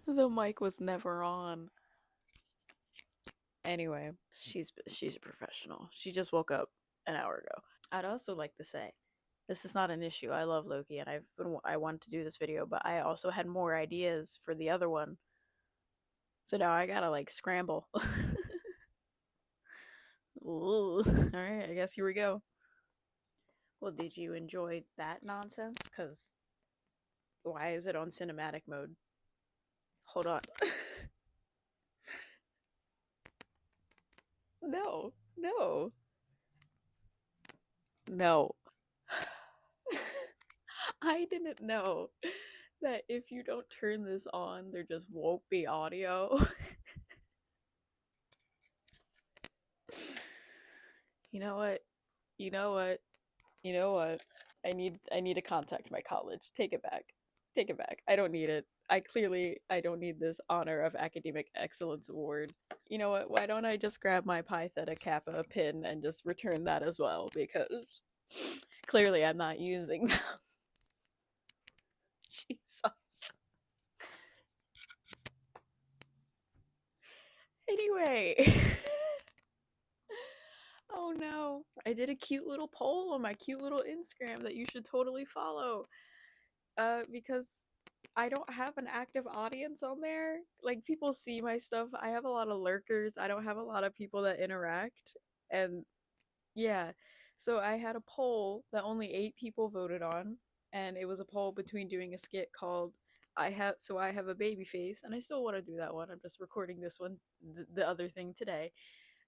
The mic was never on. Anyway, she's a professional. She just woke up an hour ago. I'd also like to say this is not an issue. I love Loki, and I wanted to do this video, but I also had more ideas for the other one. So now I gotta like scramble. All right, I guess here we go. Well, did you enjoy that nonsense? Cause why is it on cinematic mode? Hold on. No, no, no. I didn't know that if you don't turn this on, there just won't be audio. You know what? You know what? You know what? I need to contact my college. Take it back. Take it back. I don't need it. I don't need this honor of academic excellence award. You know what? Why don't I just grab my Pi Theta Kappa pin and just return that as well? Because clearly I'm not using them. Jesus. Anyway. Oh no. I did a cute little poll on my cute little Instagram that you should totally follow. Because I don't have an active audience on there. Like people see my stuff. I have a lot of lurkers. I don't have a lot of people that interact. And yeah. So I had a poll that only 8 people voted on, and it was a poll between doing a skit called I have a baby face, and I still want to do that one. I'm just recording this one, the other thing today.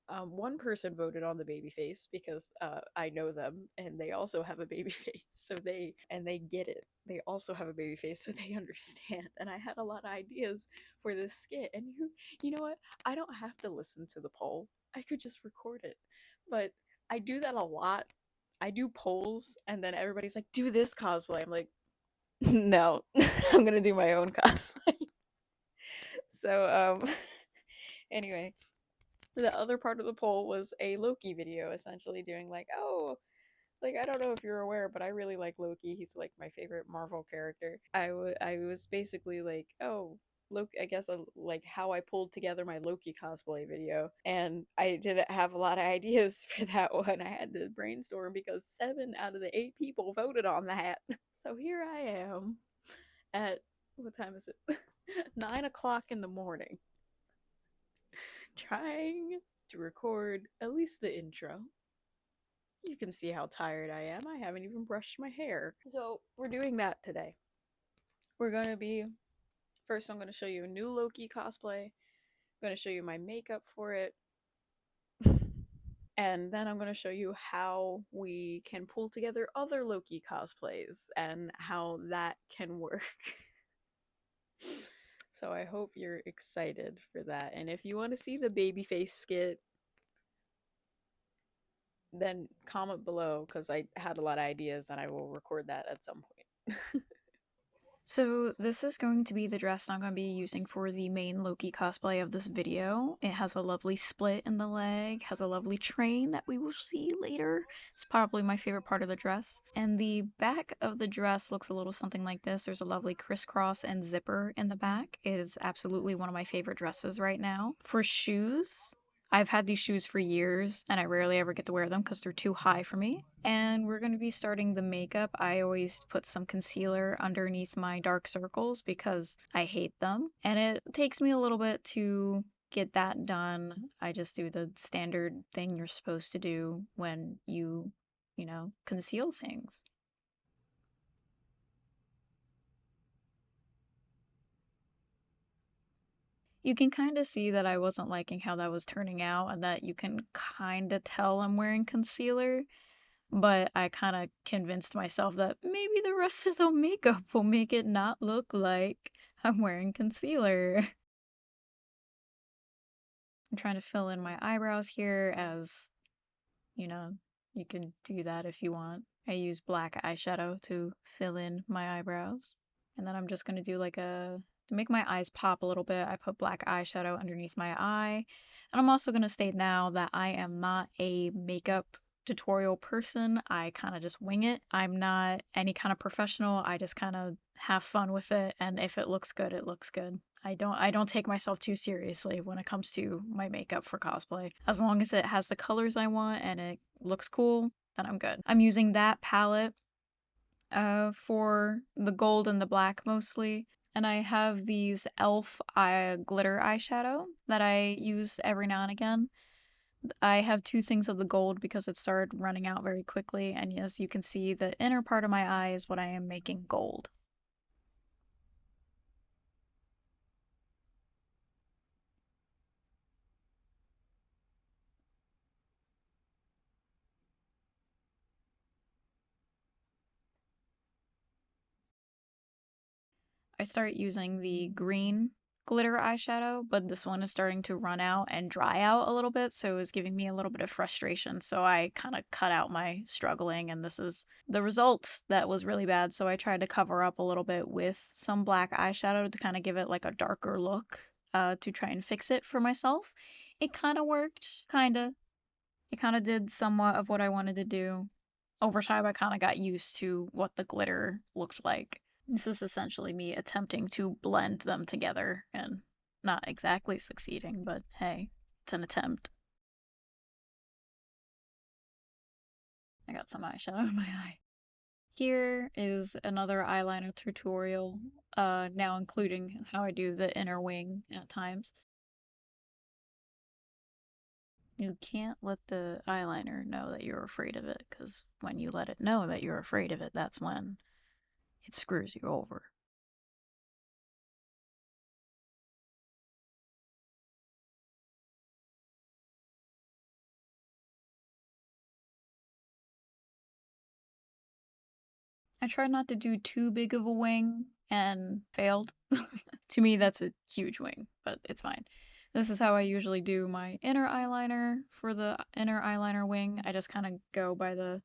One person voted on the baby face because I know them and they also have a baby face, so they get it. They also have a baby face, so they understand. And I had a lot of ideas for this skit, and you know what? I don't have to listen to the poll. I could just record it, but I do that a lot. I do polls, and then everybody's like, "Do this cosplay." I'm like, "No, I'm gonna do my own cosplay." So anyway, the other part of the poll was a Loki video, essentially doing like, oh, like I don't know if you're aware, but I really like Loki. He's like my favorite Marvel character. I was basically like, oh, Loki. I guess like how I pulled together my Loki cosplay video, and I didn't have a lot of ideas for that one. I had to brainstorm because 7 out of the 8 people voted on that. So here I am at what time is it? 9 o'clock in the morning, trying to record at least the intro. You can see how tired I am. I haven't even brushed my hair. So, we're doing that today. We're going to be first I'm going to show you a new Loki cosplay. I'm going to show you my makeup for it. And then I'm going to show you how we can pull together other Loki cosplays and how that can work. So I hope you're excited for that. And if you want to see the babyface skit, then comment below because I had a lot of ideas and I will record that at some point. So this is going to be the dress I'm going to be using for the main Loki cosplay of this video. It has a lovely split in the leg, has a lovely train that we will see later. It's probably my favorite part of the dress. And the back of the dress looks a little something like this. There's a lovely crisscross and zipper in the back. It is absolutely one of my favorite dresses right now. For shoes, I've had these shoes for years and I rarely ever get to wear them because they're too high for me. And we're going to be starting the makeup. I always put some concealer underneath my dark circles because I hate them. And it takes me a little bit to get that done. I just do the standard thing you're supposed to do when you conceal things. You can kind of see that I wasn't liking how that was turning out and that you can kind of tell I'm wearing concealer. But I kind of convinced myself that maybe the rest of the makeup will make it not look like I'm wearing concealer. I'm trying to fill in my eyebrows here as, you know, you can do that if you want. I use black eyeshadow to fill in my eyebrows. And then I'm just going to do to make my eyes pop a little bit, I put black eyeshadow underneath my eye. And I'm also going to state now that I am not a makeup tutorial person. I kind of just wing it. I'm not any kind of professional. I just kind of have fun with it. And if it looks good, it looks good. I don't take myself too seriously when it comes to my makeup for cosplay. As long as it has the colors I want and it looks cool, then I'm good. I'm using that palette for the gold and the black mostly. And I have these e.l.f. Glitter eyeshadow that I use every now and again. I have two things of the gold because it started running out very quickly, and as you can see, the inner part of my eye is what I am making gold. I start using the green glitter eyeshadow, but this one is starting to run out and dry out a little bit, so it's giving me a little bit of frustration. So I kind of cut out my struggling, and this is the result that was really bad. So I tried to cover up a little bit with some black eyeshadow to kind of give it like a darker look, to try and fix it for myself. It kind of worked, kind of. It kind of did somewhat of what I wanted to do. Over time, I kind of got used to what the glitter looked like. This is essentially me attempting to blend them together and not exactly succeeding, but hey, it's an attempt. I got some eyeshadow in my eye. Here is another eyeliner tutorial, now including how I do the inner wing at times. You can't let the eyeliner know that you're afraid of it, because when you let it know that you're afraid of it, that's when it screws you over. I tried not to do too big of a wing and failed. To me, that's a huge wing, but it's fine. This is how I usually do my inner eyeliner for the inner eyeliner wing. I just kind of go by the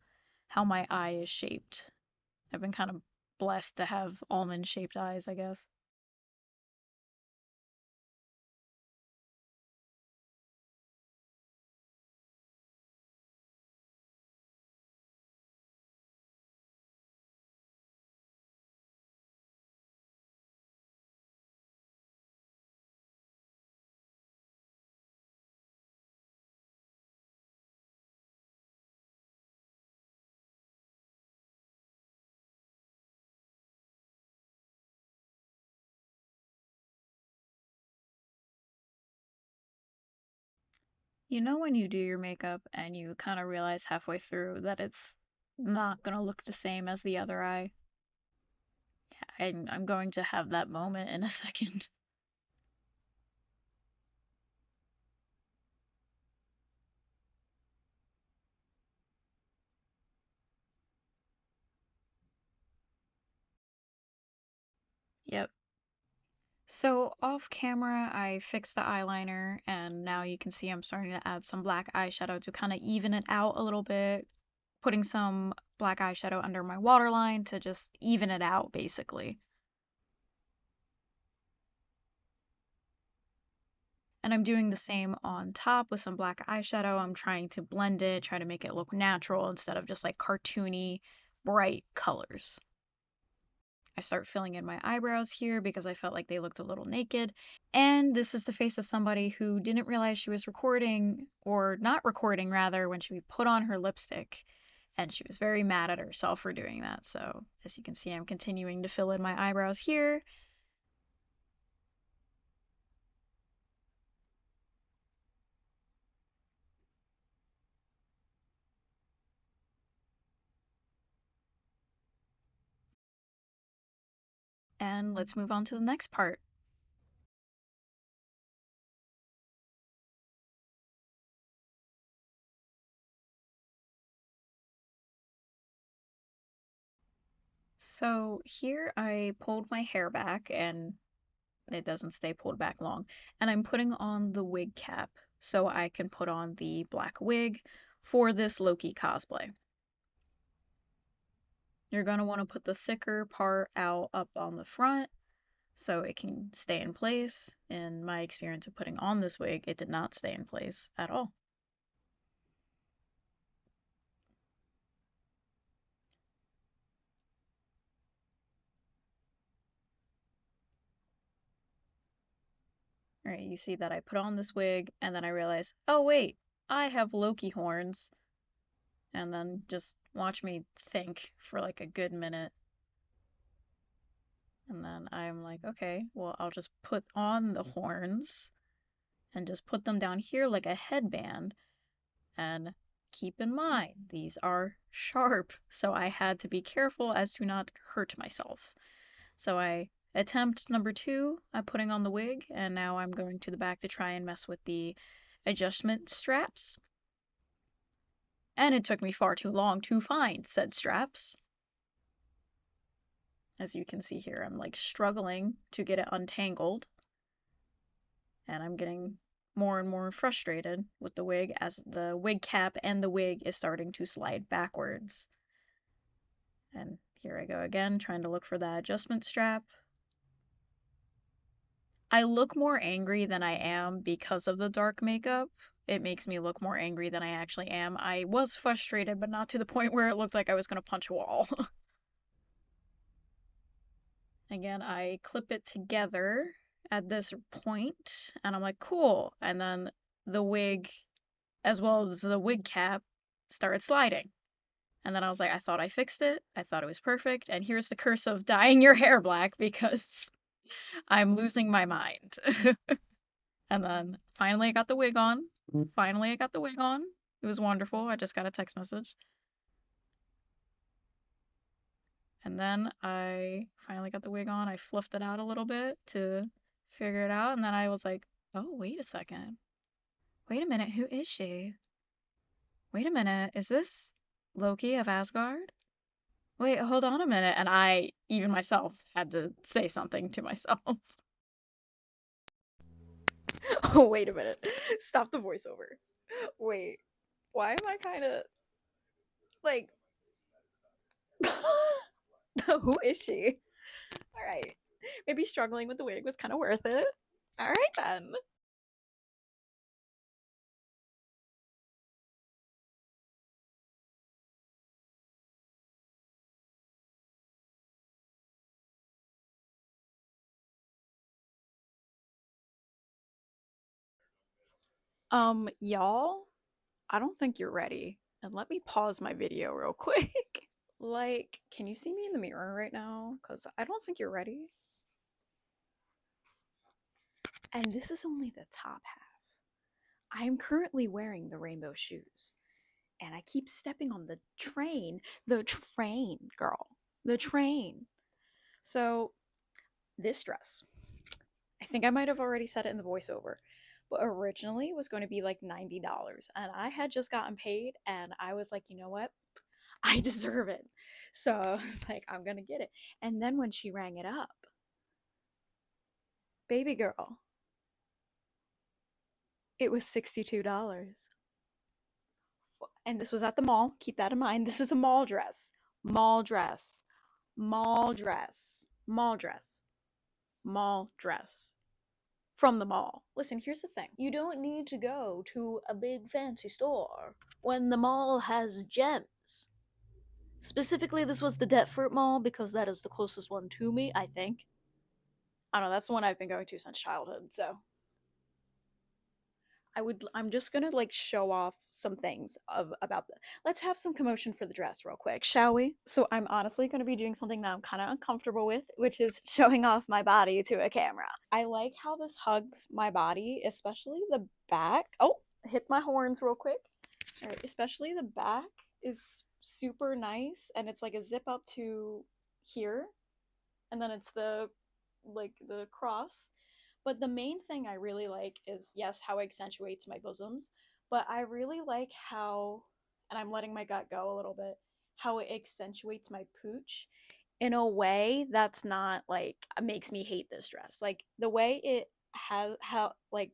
how my eye is shaped. I've been kind of blessed to have almond shaped eyes, I guess. You know when you do your makeup and you kind of realize halfway through that it's not gonna look the same as the other eye? I'm going to have that moment in a second. Yep. So off camera, I fixed the eyeliner, and now you can see I'm starting to add some black eyeshadow to kind of even it out a little bit, putting some black eyeshadow under my waterline to just even it out, basically. And I'm doing the same on top with some black eyeshadow. I'm trying to blend it, try to make it look natural instead of just like cartoony, bright colors. I start filling in my eyebrows here because I felt like they looked a little naked. And this is the face of somebody who didn't realize she was recording, or not recording rather, when she put on her lipstick. And she was very mad at herself for doing that. So, as you can see, I'm continuing to fill in my eyebrows here. And let's move on to the next part. So, here I pulled my hair back, and it doesn't stay pulled back long. And I'm putting on the wig cap so I can put on the black wig for this Loki cosplay. You're going to want to put the thicker part out up on the front so it can stay in place. In my experience of putting on this wig, it did not stay in place at all. Alright, you see that I put on this wig, and then I realize, oh wait, I have Loki horns. And then just watch me think for like a good minute. And then I'm like, okay, well, I'll just put on the horns and just put them down here like a headband. And keep in mind, these are sharp, so I had to be careful as to not hurt myself. So I attempt number two, I'm putting on the wig, and now I'm going to the back to try and mess with the adjustment straps. And it took me far too long to find said straps. As you can see here, I'm like struggling to get it untangled, and I'm getting more and more frustrated with the wig as the wig cap and the wig is starting to slide backwards. And here I go again, trying to look for that adjustment strap. I look more angry than I am because of the dark makeup. It makes me look more angry than I actually am. I was frustrated, but not to the point where it looked like I was going to punch a wall. Again, I clip it together at this point, and I'm like, cool. And then the wig, as well as the wig cap, started sliding. And then I was like, I thought I fixed it. I thought it was perfect. And here's the curse of dyeing your hair black because I'm losing my mind. And then finally I got the wig on. Finally I got the wig on. It was wonderful. I just got a text message. And then I finally got the wig on. I fluffed it out a little bit to figure it out. And then I was like, oh, wait a second. Wait a minute, who is she? Wait a minute, is this Loki of Asgard? Wait, hold on a minute. And I, even myself, had to say something to myself. Oh, wait a minute. Stop the voiceover. Wait, why am I kind of like, who is she? All right. Maybe struggling with the wig was kind of worth it. All right then. Y'all, I don't think you're ready. And let me pause my video real quick. Like, can you see me in the mirror right now? Because I don't think you're ready. And this is only the top half. I am currently wearing the rainbow shoes. And I keep stepping on the train, girl, the train. So, this dress, I think I might have already said it in the voiceover, but originally was going to be like $90. And I had just gotten paid, and I was like, you know what? I deserve it. So I was like, I'm going to get it. And then when she rang it up, baby girl, it was $62. And this was at the mall. Keep that in mind. This is a mall dress. Mall dress. Mall dress. Mall dress. Mall dress. From the mall. Listen, here's the thing. You don't need to go to a big fancy store when the mall has gems. Specifically, this was the Deptford Mall because that is the closest one to me, I think. I don't know, that's the one I've been going to since childhood, so I'm just gonna like show off some things of about the let's have some commotion for the dress real quick, shall we? So I'm honestly gonna be doing something that I'm kinda uncomfortable with, which is showing off my body to a camera. I like how this hugs my body, especially the back. Oh, hit my horns real quick. All right, especially the back is super nice and it's like a zip up to here and then it's the cross. But the main thing I really like is yes, how it accentuates my bosoms, but I really like how, and I'm letting my gut go a little bit, how it accentuates my pooch in a way that's not like makes me hate this dress. Like the way it has how like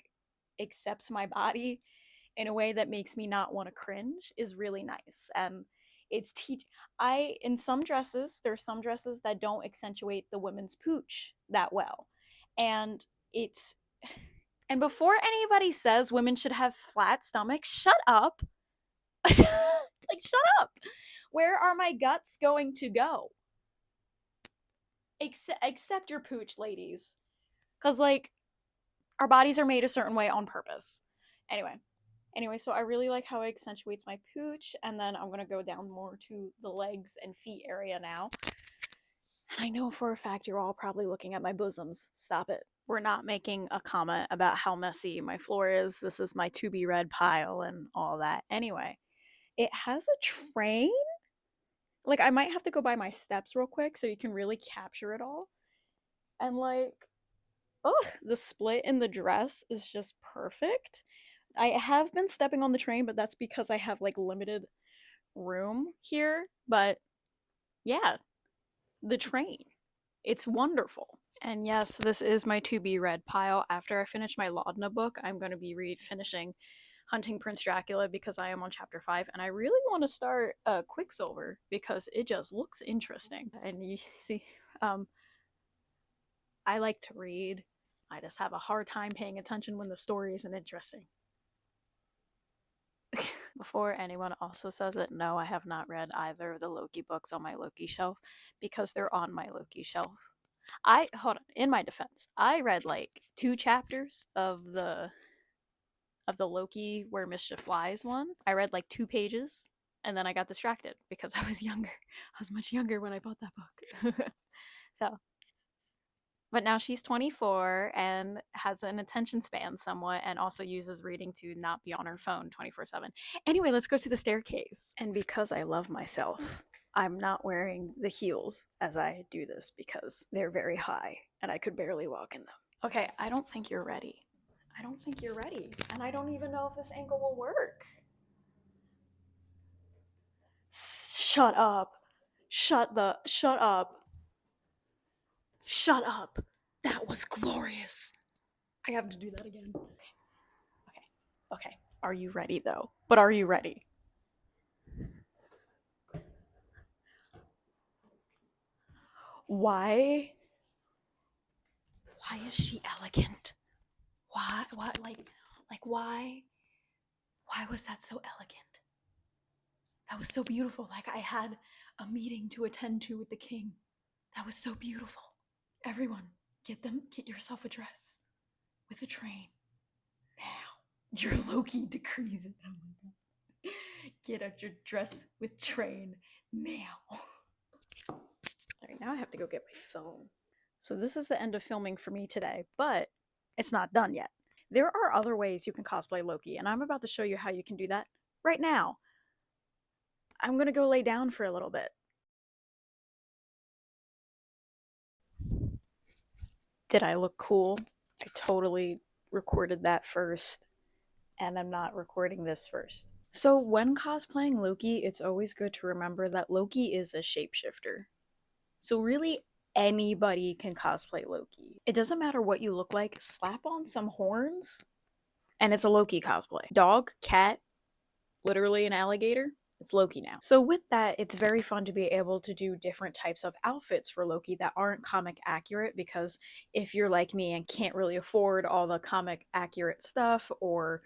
accepts my body in a way that makes me not want to cringe is really nice. And it's teach I in some dresses, there's some dresses that don't accentuate the women's pooch that well. And it's and before anybody says women should have flat stomachs, shut up. Like shut up. Where are my guts going to go? Accept your pooch, ladies. Cause like Our bodies are made a certain way on purpose. Anyway, so I really like how it accentuates my pooch, and then I'm gonna go down more to the legs and feet area now. I know for a fact you're all probably looking at my bosoms. Stop it. We're not making a comment about how messy my floor is. This is my to be read pile and all that. Anyway, it has a train. Like, I might have to go by my steps real quick so you can really capture it all. And, like, ugh, the split in the dress is just perfect. I have been stepping on the train, but that's because I have, like, limited room here. But yeah, the train. It's wonderful. And yes, this is my to be read pile. After I finish my Laudna book, I'm going to be finishing Hunting Prince Dracula because I am on chapter 5, and I really want to start Quicksilver because it just looks interesting. And you see, um, I like to read. I just have a hard time paying attention when the story isn't interesting. Before anyone also says it, no, I have not read either of the Loki books on my Loki shelf because they're on my Loki shelf. I hold on. In my defense, I read like 2 chapters of the Loki Where Mischief Flies one. I read like 2 pages, and then I got distracted because I was younger. I was much younger when I bought that book. So, but now she's 24 and has an attention span somewhat, and also uses reading to not be on her phone 24/7. Anyway, let's go to the staircase. And because I love myself, I'm not wearing the heels as I do this because they're very high and I could barely walk in them. Okay, I don't think you're ready. I don't think you're ready. And I don't even know if this angle will work. Shut up. Shut up. Shut up. That was glorious. I have to do that again. Okay. Are you ready though? But are you ready? Why? Why is she elegant? Why? What? Like why? Why was that so elegant? That was so beautiful. Like I had a meeting to attend to with the king. That was so beautiful. Everyone, get yourself a dress with a train now. Your Loki decrees it. Oh my god. Get out your dress with train now. All right, now I have to go get my phone. So this is the end of filming for me today, but it's not done yet. There are other ways you can cosplay Loki, and I'm about to show you how you can do that right now. I'm gonna go lay down for a little bit. Did I look cool? I totally recorded that first, and I'm not recording this first. So, when cosplaying Loki, it's always good to remember that Loki is a shapeshifter. So, really, anybody can cosplay Loki. It doesn't matter what you look like, slap on some horns, and it's a Loki cosplay. Dog, cat, literally an alligator. It's Loki now. So, with that, it's very fun to be able to do different types of outfits for Loki that aren't comic accurate because if you're like me and can't really afford all the comic accurate stuff or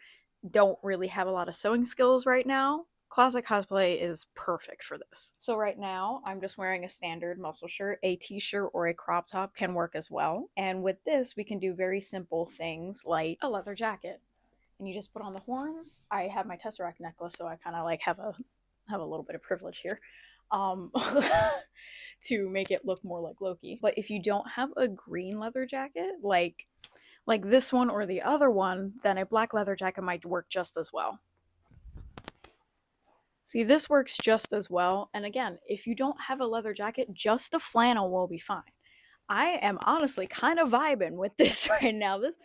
don't really have a lot of sewing skills right now, Closet Cosplay is perfect for this. So right now, I'm just wearing a standard muscle shirt. A t-shirt or a crop top can work as well. And with this, we can do very simple things like a leather jacket. And you just put on the horns. I have my Tesseract necklace, so I kind of like have a little bit of privilege here. Um, to make it look more like Loki. But if you don't have a green leather jacket, like this one or the other one, then a black leather jacket might work just as well. See, this works just as well. And again, if you don't have a leather jacket, just a flannel will be fine. I am honestly kind of vibing with this right now. This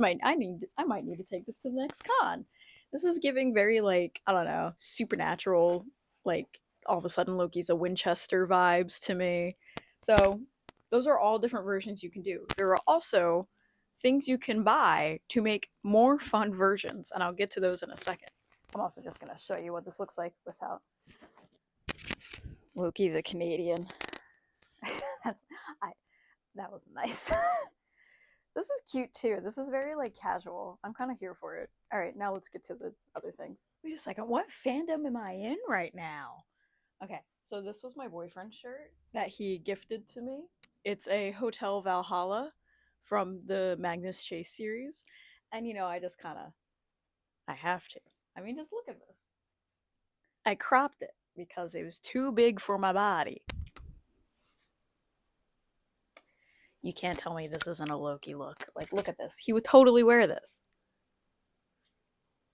I might need to take this to the next con. This is giving very like, I don't know, supernatural, like all of a sudden Loki's a Winchester vibes to me. So, those are all different versions you can do. There are also things you can buy to make more fun versions, and I'll get to those in a second. I'm also just going to show you what this looks like without Loki the Canadian. That's that was nice. This is cute too. This is very like casual. I'm kind of here for it. All right, now let's get to the other things. Wait a second. What fandom am I in right now? Okay, so this was my boyfriend's shirt that he gifted to me. It's a Hotel Valhalla from the Magnus Chase series. And I just kind of I have to. I mean, just look at this. I cropped it because it was too big for my body. You can't tell me this isn't a Loki look. Like, look at this. He would totally wear this.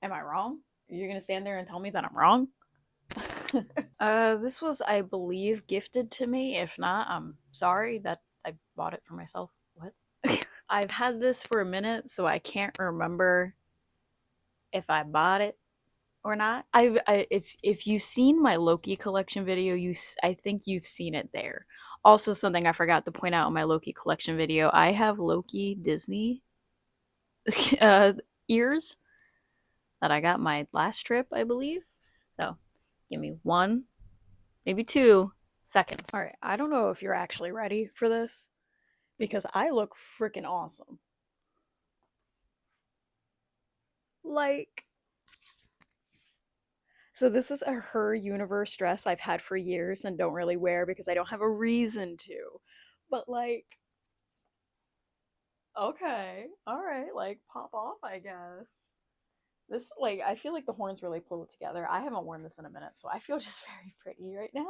Am I wrong? You're gonna stand there and tell me that I'm wrong? This was, I believe, gifted to me. If not, I'm sorry that I bought it for myself. What? I've had this for a minute, so I can't remember if I bought it or not. If you've seen my Loki collection video, I think you've seen it there. Also, something I forgot to point out in my Loki collection video, I have Loki Disney uh, ears that I got my last trip, I believe. So, give me 1, maybe 2 seconds. All right, I don't know if you're actually ready for this because I look freaking awesome. Like, so this is a Her Universe dress I've had for years and don't really wear because I don't have a reason to. But like, okay, all right, like pop off, I guess. This, like, I feel like the horns really pull it together. I haven't worn this in a minute, so I feel just very pretty right now.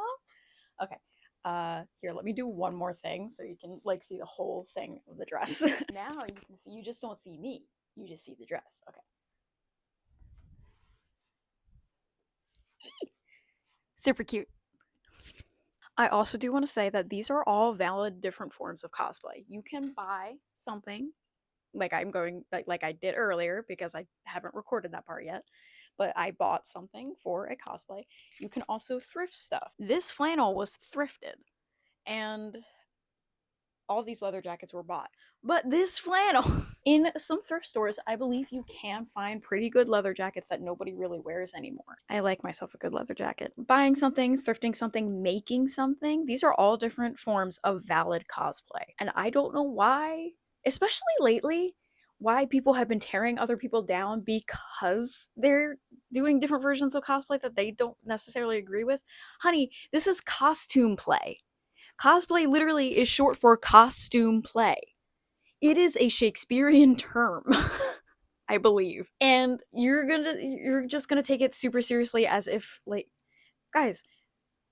Okay. Here, let me do one more thing so you can like see the whole thing of the dress. Now you can see, you just don't see me. You just see the dress. Okay. Super cute. I also do want to say that these are all valid different forms of cosplay. You can buy something like I'm going like I did earlier because I haven't recorded that part yet. But I bought something for a cosplay. You can also thrift stuff. This flannel was thrifted and all these leather jackets were bought. But this flannel, in some thrift stores, I believe you can find pretty good leather jackets that nobody really wears anymore. I like myself a good leather jacket. Buying something, thrifting something, making something, these are all different forms of valid cosplay. And I don't know why, especially lately, why people have been tearing other people down because they're doing different versions of cosplay that they don't necessarily agree with. Honey, this is costume play. Cosplay literally is short for costume play. It is a Shakespearean term, I believe. And you're just gonna take it super seriously as if, like, guys,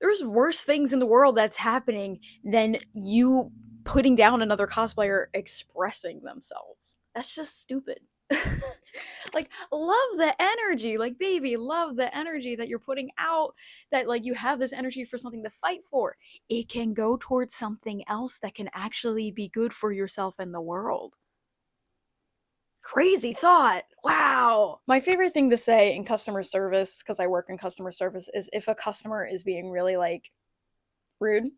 there's worse things in the world that's happening than you putting down another cosplayer expressing themselves. That's just stupid. Like, love the energy. Like, baby, love the energy that you're putting out, that like you have this energy for something to fight for. It can go towards something else that can actually be good for yourself and the world. Crazy thought. Wow. My favorite thing to say in customer service, because I work in customer service, is if a customer is being really like rude.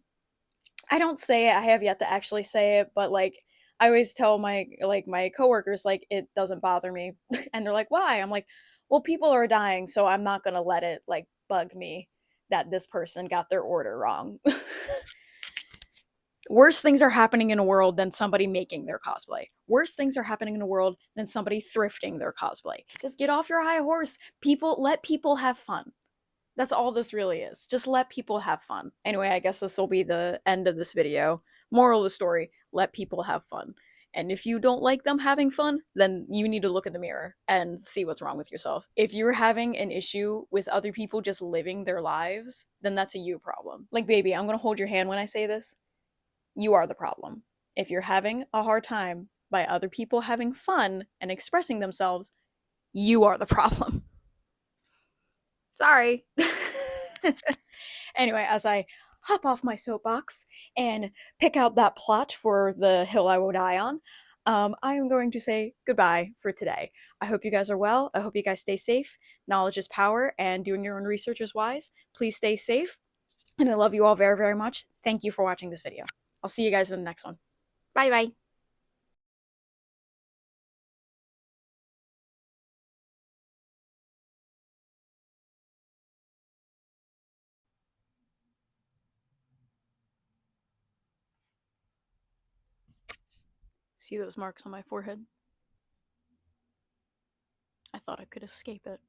I don't say it. I have yet to actually say it, but like I always tell my coworkers like it doesn't bother me. And they're like, "Why?" I'm like, "Well, people are dying, so I'm not going to let it like bug me that this person got their order wrong." Worse things are happening in a world than somebody making their cosplay. Worse things are happening in a world than somebody thrifting their cosplay. Just get off your high horse. Let people have fun. That's all this really is. Just let people have fun. Anyway, I guess this will be the end of this video. Moral of the story, let people have fun. And if you don't like them having fun, then you need to look in the mirror and see what's wrong with yourself. If you're having an issue with other people just living their lives, then that's a you problem. Like, baby, I'm gonna hold your hand when I say this. You are the problem. If you're having a hard time by other people having fun and expressing themselves, you are the problem. Sorry. Anyway, as I hop off my soapbox and pick out that plot for the hill I will die on, I am going to say goodbye for today. I hope you guys are well. I hope you guys stay safe. Knowledge is power, and doing your own research is wise. Please stay safe, and I love you all very, very much. Thank you for watching this video. I'll see you guys in the next one. Bye bye. See those marks on my forehead? I thought I could escape it.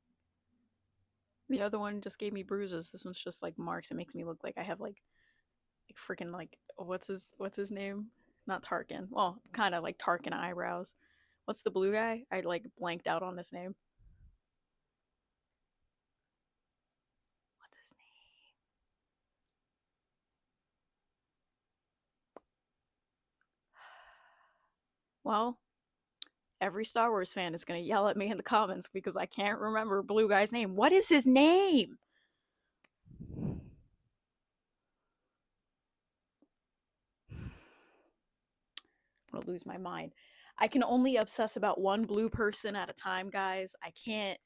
The other one just gave me bruises. This one's just like marks. It makes me look like I have like freaking like what's his name? Not Tarkin. Well, kind of like Tarkin eyebrows. What's the blue guy? I like blanked out on his name. What's his name? Well, every Star Wars fan is gonna yell at me in the comments because I can't remember blue guy's name. What is his name? I'm gonna lose my mind. I can only obsess about one blue person at a time, guys. I can't.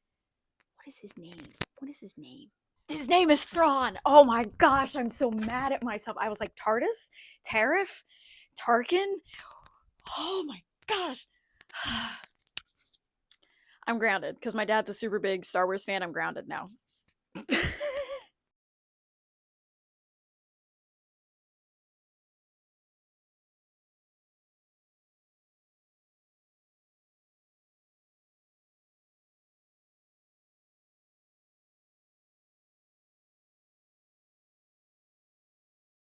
What is his name? What is his name? His name is Thrawn. Oh my gosh, I'm so mad at myself. I was like, TARDIS? Tariff? Tarkin? Oh my gosh. I'm grounded because my dad's a super big Star Wars fan. I'm grounded now.